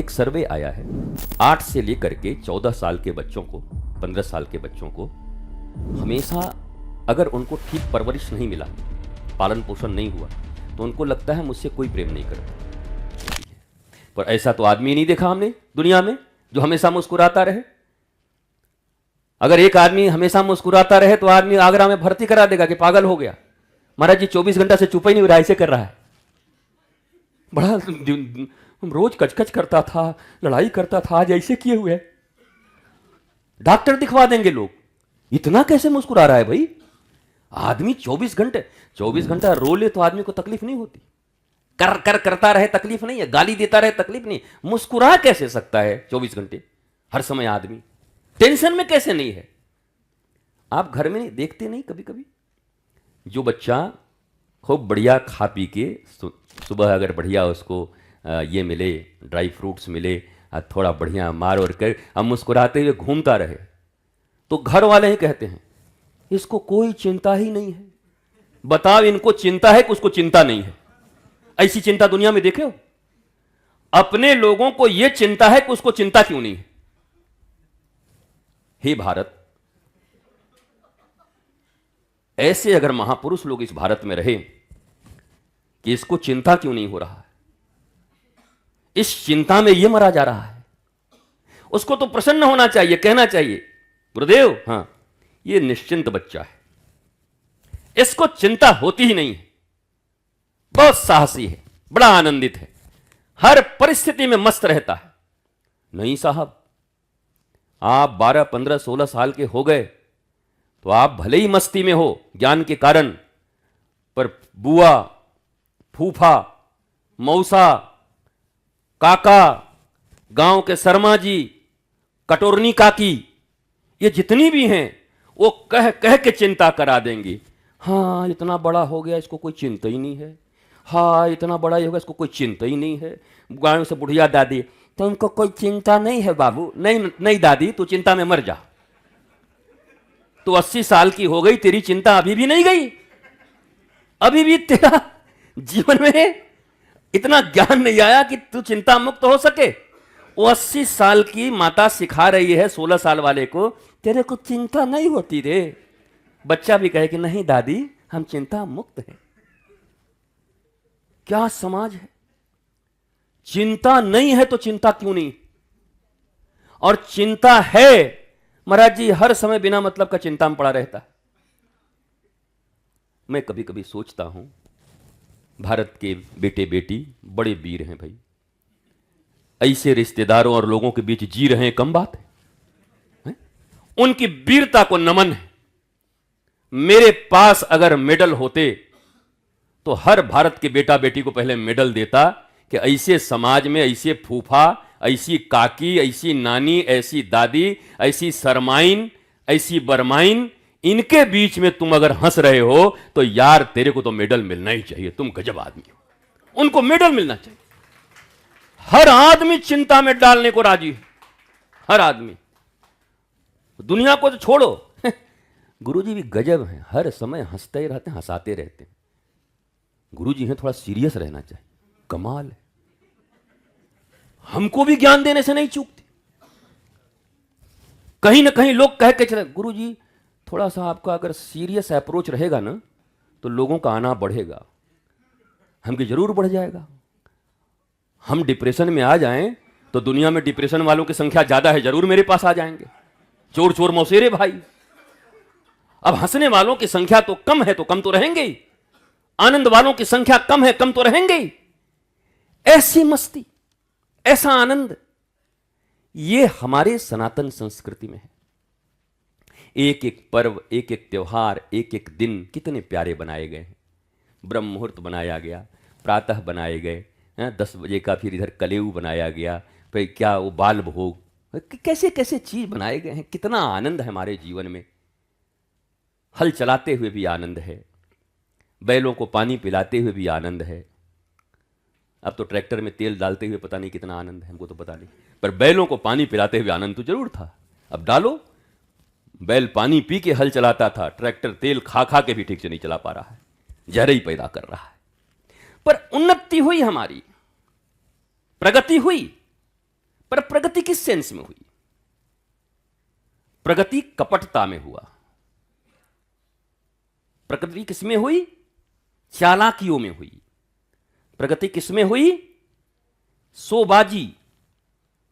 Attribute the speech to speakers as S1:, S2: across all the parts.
S1: एक सर्वे आया है, 8 से लेकर के 14 साल के बच्चों को, 15 साल के बच्चों को हमेशा अगर उनको ठीक परवरिश नहीं मिला, पालन पोषण नहीं हुआ, तो उनको लगता है मुझसे कोई प्रेम नहीं करता। पर ऐसा तो आदमी नहीं देखा हमने दुनिया में जो हमेशा मुस्कुराता रहे। अगर एक आदमी हमेशा मुस्कुराता रहे तो आदमी आगरा में भर्ती करा देगा कि पागल हो गया, महाराज जी 24 घंटा से चुप ही नहीं हो रहा, ऐसे कर रहा है। बड़ा रोज कचकच करता था, लड़ाई करता था, आज ऐसे किए हुए। डॉक्टर दिखवा देंगे लोग, इतना कैसे मुस्कुरा रहा है भाई। आदमी 24 घंटा रो ले तो आदमी को तकलीफ नहीं होती, करता रहे तकलीफ नहीं है, गाली देता रहे तकलीफ नहीं, मुस्कुरा कैसे सकता है 24 घंटे हर समय आदमी? टेंशन में कैसे नहीं है? आप घर में देखते नहीं कभी कभी जो बच्चा खूब बढ़िया खा पी के सुबह अगर बढ़िया उसको ये मिले, ड्राई फ्रूट्स मिले, थोड़ा बढ़िया मार और कर अब मुस्कुराते हुए घूमता रहे, तो घर वाले ही कहते हैं इसको कोई चिंता ही नहीं है। बताओ, इनको चिंता है कि उसको चिंता नहीं है? ऐसी चिंता दुनिया में देखे हो? अपने लोगों को यह चिंता है कि उसको चिंता क्यों नहीं है। हे भारत, ऐसे अगर महापुरुष लोग इस भारत में रहे कि इसको चिंता क्यों नहीं हो रहा है, इस चिंता में यह मरा जा रहा है, उसको तो प्रसन्न होना चाहिए, कहना चाहिए गुरुदेव हां ये निश्चिंत बच्चा है, इसको चिंता होती ही नहीं है, बहुत साहसी है, बड़ा आनंदित है, हर परिस्थिति में मस्त रहता है। नहीं साहब, आप 12, 15, 16 साल के हो गए तो आप भले ही मस्ती में हो ज्ञान के कारण, पर बुआ, फूफा, मौसा, काका, गांव के शर्मा जी, कटोरनी काकी, ये जितनी भी हैं वो कह कह के चिंता करा देंगी। हाँ इतना बड़ा हो गया, इसको कोई चिंता ही नहीं है। हाँ इतना बड़ा ही होगा, इसको कोई चिंता ही नहीं है। गांव से बुढ़िया दादी, तो उनको कोई चिंता नहीं है बाबू। नहीं नहीं दादी, तू चिंता में मर जा। तू 80 साल की हो गई, तेरी चिंता अभी भी नहीं गई, अभी भी तेरा जीवन में इतना ज्ञान नहीं आया कि तू चिंता मुक्त हो सके। वो 80 साल की माता सिखा रही है 16 साल वाले को, तेरे को चिंता नहीं होती रे। बच्चा भी कहे कि नहीं दादी हम चिंता मुक्त हैं। क्या समाज है? चिंता नहीं है तो चिंता क्यों नहीं? और चिंता है, महाराज जी हर समय बिना मतलब का चिंता में पड़ा रहता है। मैं कभी कभी सोचता हूं, भारत के बेटे बेटी बड़े वीर हैं भाई, ऐसे रिश्तेदारों और लोगों के बीच जी रहे हैं, कम बात है? उनकी वीरता को नमन है। मेरे पास अगर मेडल होते तो हर भारत के बेटा बेटी को पहले मेडल देता कि ऐसे समाज में ऐसे फूफा, ऐसी काकी, ऐसी नानी, ऐसी दादी, ऐसी सरमाइन, ऐसी बरमाइन, इनके बीच में तुम अगर हंस रहे हो तो यार तेरे को तो मेडल मिलना ही चाहिए, तुम गजब आदमी हो। उनको मेडल मिलना चाहिए। हर आदमी चिंता में डालने को राजी है, हर आदमी। दुनिया को तो छोड़ो, गुरुजी भी गजब हैं, हर समय हंसते ही रहते हैं, हंसाते रहते हैं। गुरुजी हैं, थोड़ा सीरियस रहना चाहिए, कमाल है। हमको भी ज्ञान देने से नहीं चूकती। कहीं ना कहीं लोग कह के चले, गुरुजी थोड़ा सा आपका अगर सीरियस अप्रोच रहेगा ना तो लोगों का आना बढ़ेगा। हमके जरूर बढ़ जाएगा। हम डिप्रेशन में आ जाएं तो दुनिया में डिप्रेशन वालों की संख्या ज्यादा है, जरूर मेरे पास आ जाएंगे। चोर चोर मौसेरे भाई। अब हंसने वालों की संख्या तो कम है, तो कम तो रहेंगे ही। आनंद वालों की संख्या कम है, कम तो रहेंगे ही। ऐसी मस्ती, ऐसा आनंद, ये हमारे सनातन संस्कृति में है। एक एक पर्व, एक एक त्योहार, एक एक दिन कितने प्यारे बनाए गए हैं। ब्रह्म मुहूर्त बनाया गया, प्रातः बनाए गए, 10 बजे का फिर इधर कलेऊ बनाया गया, फिर क्या वो बाल भोग, कैसे कैसे चीज बनाए गए हैं। कितना आनंद है हमारे जीवन में। हल चलाते हुए भी आनंद है, बैलों को पानी पिलाते हुए भी आनंद है। अब तो ट्रैक्टर में तेल डालते हुए पता नहीं कितना आनंद है, हमको तो पता नहीं, पर बैलों को पानी पिलाते हुए आनंद तो जरूर था। अब डालो, बैल पानी पी के हल चलाता था, ट्रैक्टर तेल खा खा के भी ठीक से नहीं चला पा रहा है, जहर ही पैदा कर रहा है। पर उन्नति हुई, हमारी प्रगति हुई, पर प्रगति किस सेंस में हुई? प्रगति कपटता में हुआ। प्रगति किसमें हुई? चालाकियों में हुई। प्रगति किसमें हुई? सोबाजी,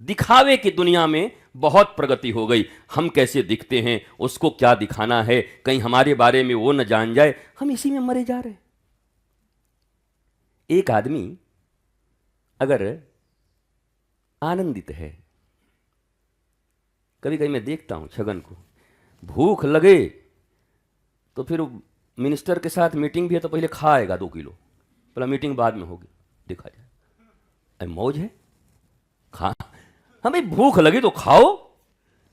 S1: दिखावे की दुनिया में बहुत प्रगति हो गई। हम कैसे दिखते हैं, उसको क्या दिखाना है, कहीं हमारे बारे में वो न जान जाए, हम इसी में मरे जा रहे हैं। एक आदमी अगर आनंदित है, कभी कभी मैं देखता हूं छगन को, भूख लगे तो फिर मिनिस्टर के साथ मीटिंग भी है तो पहले खाएगा 2 किलो, पहला मीटिंग बाद में होगी, देखा जाए। अरे मौज है, खा, हमें भूख लगी तो खाओ।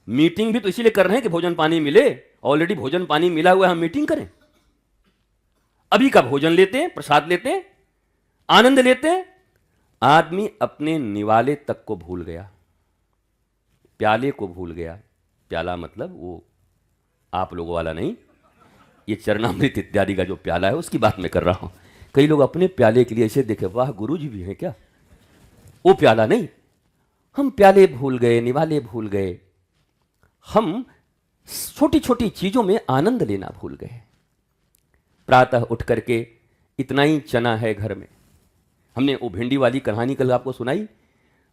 S1: मीटिंग भी तो इसीलिए कर रहे हैं कि भोजन पानी मिले। ऑलरेडी भोजन पानी मिला हुआ है, हम मीटिंग करें? अभी का भोजन लेते हैं, प्रसाद लेते हैं, आनंद लेते हैं। आदमी अपने निवाले तक को भूल गया, प्याले को भूल गया। प्याला मतलब वो आप लोगों वाला नहीं, ये चरणामृत इत्यादि का जो प्याला है उसकी बात मैं कर रहा हूं। कई लोग अपने प्याले के लिए ऐसे देखे, वाह गुरु जी भी हैं क्या, वो प्याला नहीं। हम प्याले भूल गए, निवाले भूल गए। हम छोटी छोटी चीजों में आनंद लेना भूल गए। प्रातः उठ करके इतना ही चना है घर में। हमने वो भिंडी वाली कहानी कल आपको सुनाई।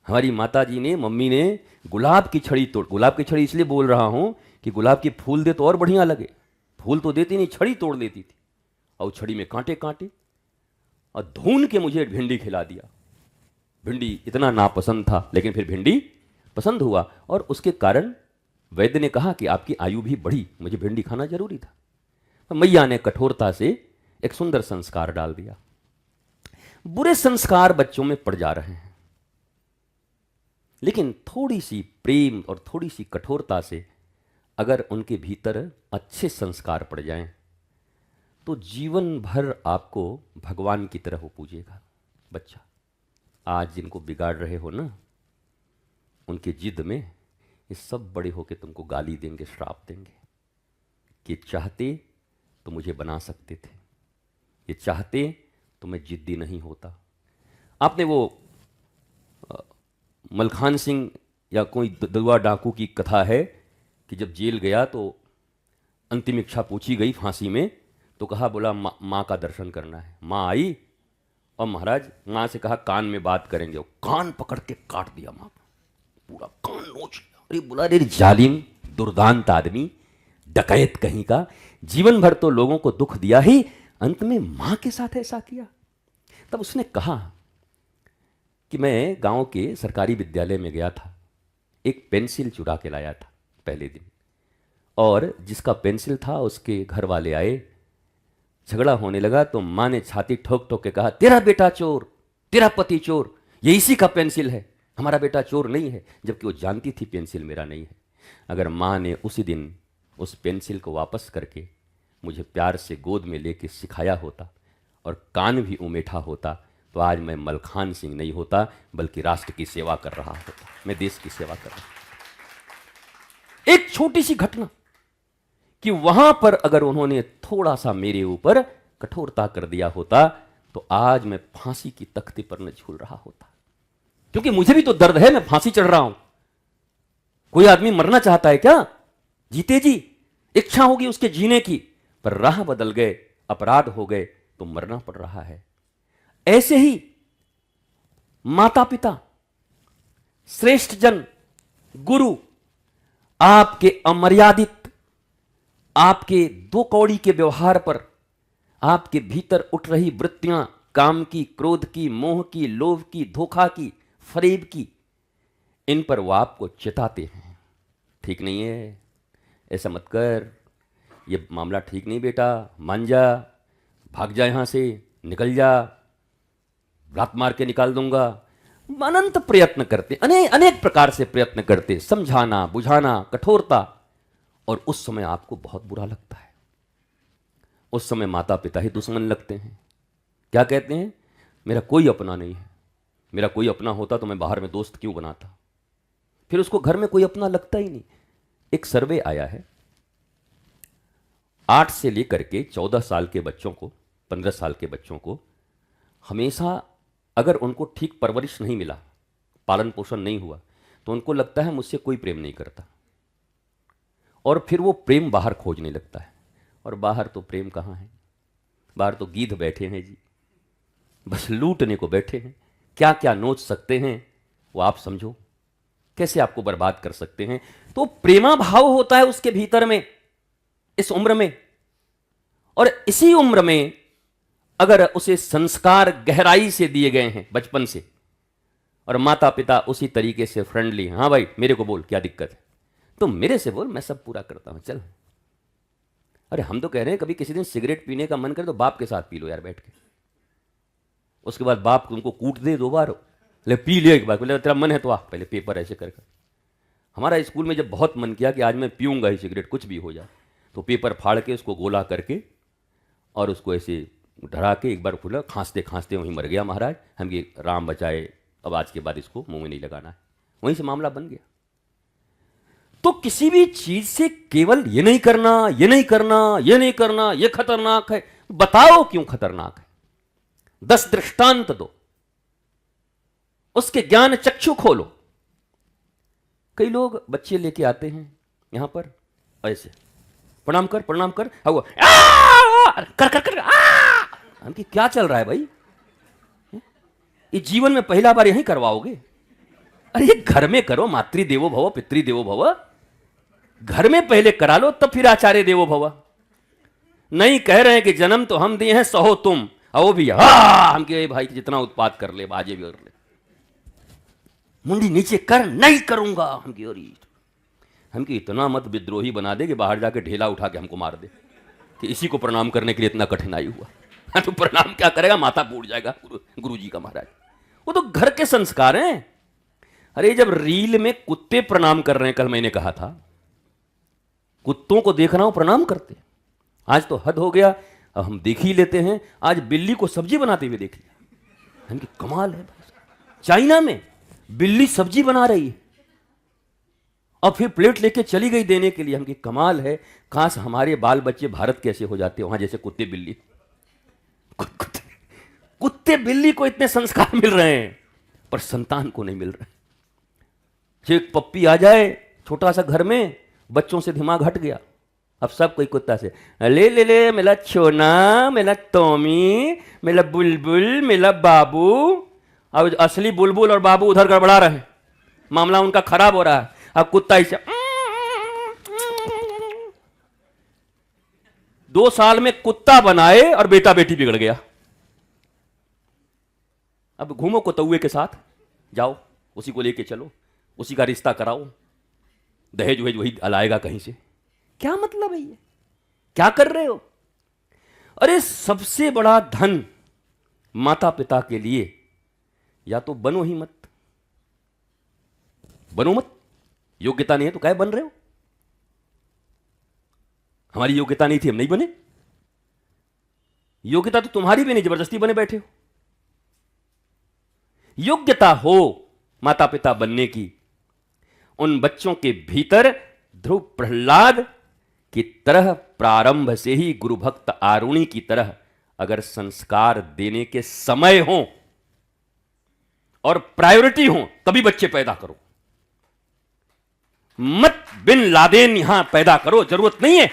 S1: हमारी माता जी ने, मम्मी ने गुलाब की छड़ी तोड़, गुलाब की छड़ी इसलिए बोल रहा हूं कि गुलाब के फूल दे तो और बढ़िया लगे, फूल तो देती नहीं, छड़ी तोड़ देती थी और छड़ी में कांटे कांटे, और धून के मुझे भिंडी खिला दिया। भिंडी इतना नापसंद था लेकिन फिर भिंडी पसंद हुआ, और उसके कारण वैद्य ने कहा कि आपकी आयु भी बढ़ी, मुझे भिंडी खाना जरूरी था। तो मैया ने कठोरता से एक सुंदर संस्कार डाल दिया। बुरे संस्कार बच्चों में पड़ जा रहे हैं, लेकिन थोड़ी सी प्रेम और थोड़ी सी कठोरता से अगर उनके भीतर अच्छे संस्कार पड़ जाएं तो जीवन भर आपको भगवान की तरह वो पूजेगा। बच्चा आज जिनको बिगाड़ रहे हो ना, उनके जिद में ये सब बड़े होके तुमको गाली देंगे, श्राप देंगे कि चाहते तो मुझे बना सकते थे, ये चाहते तो मैं जिद्दी नहीं होता। आपने वो मलखान सिंह या कोई दलवा डाकू की कथा है कि जब जेल गया तो अंतिम इच्छा पूछी गई फांसी में, तो कहा, बोला माँ का दर्शन करना है। माँ आई और महाराज माँ से कहा कान में बात करेंगे, वो कान पकड़ के काट दिया, माँ पूरा कान नोच लिया। अरे बोला, अरे जालिम दुर्दांत आदमी, डकैत कहीं का, जीवन भर तो लोगों को दुख दिया ही, अंत में माँ के साथ ऐसा किया। तब उसने कहा कि मैं गांव के सरकारी विद्यालय में गया था, एक पेंसिल चुरा के लाया था पहले दिन, और जिसका पेंसिल था उसके घर वाले आए, झगड़ा होने लगा तो माँ ने छाती ठोक ठोक के कहा, तेरा बेटा चोर, तेरा पति चोर, ये इसी का पेंसिल है, हमारा बेटा चोर नहीं है। जबकि वो जानती थी पेंसिल मेरा नहीं है। अगर माँ ने उसी दिन उस पेंसिल को वापस करके मुझे प्यार से गोद में लेके सिखाया होता और कान भी उमेठा होता, तो आज मैं मलखान सिंह नहीं होता, बल्कि राष्ट्र की सेवा कर रहा होता, मैं देश की सेवा कर रहा। एक छोटी सी घटना कि वहां पर अगर उन्होंने थोड़ा सा मेरे ऊपर कठोरता कर दिया होता तो आज मैं फांसी की तख्ती पर न झूल रहा होता। क्योंकि मुझे भी तो दर्द है, मैं फांसी चढ़ रहा हूं। कोई आदमी मरना चाहता है क्या? जीते जी इच्छा होगी उसके जीने की, पर राह बदल गए, अपराध हो गए तो मरना पड़ रहा है। ऐसे ही माता पिता, श्रेष्ठ जन, गुरु आपके अमर्यादित, आपके 2 कौड़ी के व्यवहार पर, आपके भीतर उठ रही वृत्तियां, काम की, क्रोध की, मोह की, लोभ की, धोखा की, फरेब की, इन पर वो आपको चिताते हैं, ठीक नहीं है, ऐसा मत कर, ये मामला ठीक नहीं बेटा, मान जा, भाग जा यहां से, निकल जा, लात मार के निकाल दूंगा। अनंत प्रयत्न करते, अनेक प्रकार से प्रयत्न करते, समझाना, बुझाना, कठोरता, और उस समय आपको बहुत बुरा लगता है। उस समय माता पिता ही दुश्मन लगते हैं। क्या कहते हैं? मेरा कोई अपना नहीं है, मेरा कोई अपना होता तो मैं बाहर में दोस्त क्यों बनाता। फिर उसको घर में कोई अपना लगता ही नहीं। एक सर्वे आया है, 8 से लेकर के 14 साल के बच्चों को, 15 साल के बच्चों को हमेशा अगर उनको ठीक परवरिश नहीं मिला, पालन पोषण नहीं हुआ, तो उनको लगता है मुझसे कोई प्रेम नहीं करता, और फिर वो प्रेम बाहर खोजने लगता है। और बाहर तो प्रेम कहाँ है, बाहर तो गीध बैठे हैं जी, बस लूटने को बैठे हैं। क्या क्या नोच सकते हैं वो आप समझो, कैसे आपको बर्बाद कर सकते हैं। तो प्रेमा भाव होता है उसके भीतर में इस उम्र में, और इसी उम्र में अगर उसे संस्कार गहराई से दिए गए हैं बचपन से, और माता पिता उसी तरीके से फ्रेंडली, हाँ भाई मेरे को बोल क्या दिक्कत है, तुम मेरे से बोल मैं सब पूरा करता हूं, चल। अरे हम तो कह रहे हैं कभी किसी दिन सिगरेट पीने का मन करे तो बाप के साथ पी लो यार बैठ के, उसके बाद बाप तुमको कूट दे 2 बार, ले पी लिया एक बार, बोले तेरा मन है तो आ पहले पेपर ऐसे कर। हमारा स्कूल में जब बहुत मन किया कि आज मैं पीऊंगा ही सिगरेट कुछ भी हो जाए, तो पेपर फाड़ के उसको गोला करके और उसको ऐसे डरा के एक बार खुला, खांसते खांसते वहीं मर गया महाराज। हम ये राम बचाए, अब आज के बाद इसको मुंह में नहीं लगाना है, वहीं से मामला बन गया। तो किसी भी चीज से केवल ये नहीं करना, ये नहीं करना, ये नहीं करना, ये खतरनाक है, बताओ क्यों खतरनाक है, 10 दृष्टांत दो, उसके ज्ञान चक्षु खोलो। कई लोग बच्चे लेके आते हैं यहां पर ऐसे, प्रणाम कर प्रणाम कर, कर कर कर हमकी क्या चल रहा है भाई, ये जीवन में पहला बार यही करवाओगे? अरे ये घर में करो, मातृ देवो भव पितृ देवो भव, घर में पहले करा लो तब फिर आचार्य देवो भव। नहीं कह रहे हैं कि जन्म तो हम दिए हैं सहो तुम, वो भी हम के भाई जितना उत्पाद कर ले बाजे भी कर ले, मुंडी नीचे कर, नहीं करूंगा हमकी इतना मत विद्रोही बना दे कि बाहर जाके ढेला उठा के हमको मार दे कि इसी को प्रणाम करने के लिए इतना कठिनाई हुआ। तो प्रणाम क्या करेगा, माथा फूट जाएगा गुरु जी का महाराज। वो तो घर के संस्कार हैं। अरे जब रील में कुत्ते प्रणाम कर रहे हैं, कल मैंने कहा था कुत्तों को देख रहा हूं प्रणाम करते, आज तो हद हो गया, अब हम देख ही लेते हैं। आज बिल्ली को सब्जी बनाते हुए देख लिया, इनकी कमाल है। चाइना में बिल्ली सब्जी बना रही है और फिर प्लेट लेके चली गई देने के लिए, हमकी कमाल है। काश हमारे बाल बच्चे भारत कैसे हो जाते वहां जैसे कुत्ते बिल्ली, कुत्ते बिल्ली को इतने संस्कार मिल रहे हैं पर संतान को नहीं मिल रहे। एक पप्पी आ जाए छोटा सा घर में, बच्चों से दिमाग हट गया, अब सब कोई कुत्ता से ले ले ले, मेरा छोना, मेरा टॉमी, मेरा बुलबुल, मेरा बाबू। अब असली बुलबुल और बाबू उधर गड़बड़ा रहे, मामला उनका खराब हो रहा है। अब कुत्ता इसे 2 साल में कुत्ता बनाए और बेटा बेटी बिगड़ गया। अब घूमो कुतौए के साथ, जाओ उसी को लेके चलो, उसी का रिश्ता कराओ, दहेज वहेज वही लाएगा कहीं से। क्या मतलब है ये, क्या कर रहे हो? अरे सबसे बड़ा धन माता पिता के लिए, या तो बनो ही मत, बनो मत, योग्यता नहीं है तो क्या बन रहे हो? हमारी योग्यता नहीं थी हम नहीं बने, योग्यता तो तुम्हारी भी नहीं, जबरदस्ती बने बैठे हो। योग्यता हो माता पिता बनने की, उन बच्चों के भीतर ध्रुव प्रहलाद की तरह प्रारंभ से ही गुरु भक्त आरुणि की तरह अगर संस्कार देने के समय हो और प्रायोरिटी हो तभी बच्चे पैदा करो, मत बिन लादेन यहां पैदा करो, जरूरत नहीं है।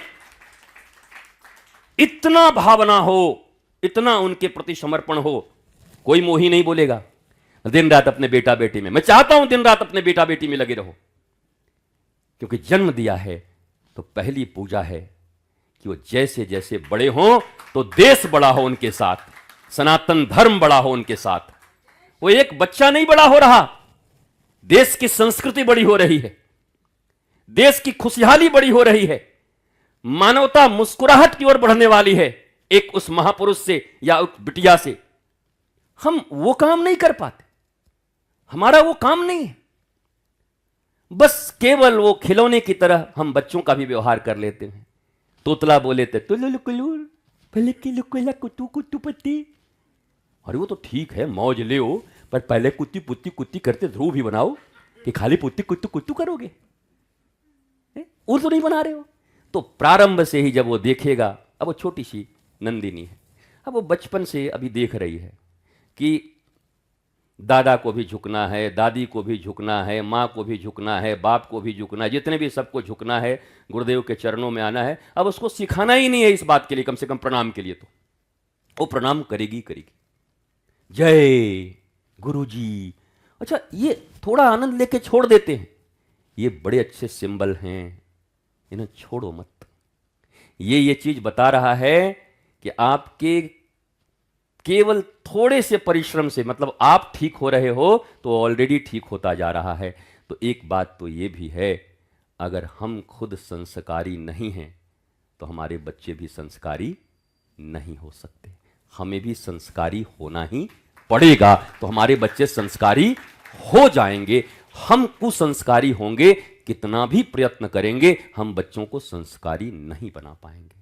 S1: इतना भावना हो, इतना उनके प्रति समर्पण हो, कोई मोही नहीं बोलेगा दिन रात अपने बेटा बेटी में। मैं चाहता हूं दिन रात अपने बेटा बेटी में लगे रहो, क्योंकि जन्म दिया है तो पहली पूजा है कि वो जैसे जैसे बड़े हों तो देश बड़ा हो उनके साथ, सनातन धर्म बड़ा हो उनके साथ। वो एक बच्चा नहीं बड़ा हो रहा, देश की संस्कृति बड़ी हो रही है, देश की खुशहाली बड़ी हो रही है, मानवता मुस्कुराहट की ओर बढ़ने वाली है एक उस महापुरुष से या उस बिटिया से। हम वो काम नहीं कर पाते, हमारा वो काम नहीं है। बस केवल वो खिलौने की तरह हम बच्चों का भी व्यवहार कर लेते हैं। तोतला बोले थे कुत्तू कुत्तू पत्ती, अरे वो तो ठीक है मौज ले हो, पर पहले कुत्ती पुत्ती कुत्ती करते ध्रुव भी बनाओ कि खाली पुत्ती कुत्तू कुत्तू करोगे, वो तो नहीं बना रहे हो। तो प्रारंभ से ही जब वो देखेगा, अब वो छोटी सी नंदिनी है, अब वो बचपन से अभी देख रही है कि दादा को भी झुकना है, दादी को भी झुकना है, माँ को भी झुकना है, बाप को भी झुकना है, जितने भी सबको झुकना है, गुरुदेव के चरणों में आना है। अब उसको सिखाना ही नहीं है इस बात के लिए, कम से कम प्रणाम के लिए तो वो प्रणाम करेगी करेगी। जय गुरु जी। अच्छा, ये थोड़ा आनंद लेके छोड़ देते हैं, ये बड़े अच्छे सिंबल हैं, इन्हें छोड़ो मत। ये चीज बता रहा है कि आपके केवल थोड़े से परिश्रम से, मतलब आप ठीक हो रहे हो तो ऑलरेडी ठीक होता जा रहा है। तो एक बात तो ये भी है, अगर हम खुद संस्कारी नहीं हैं तो हमारे बच्चे भी संस्कारी नहीं हो सकते। हमें भी संस्कारी होना ही पड़ेगा, तो हमारे बच्चे संस्कारी हो जाएंगे। हम कुसंस्कारी होंगे, कितना भी प्रयत्न करेंगे हम बच्चों को संस्कारी नहीं बना पाएंगे।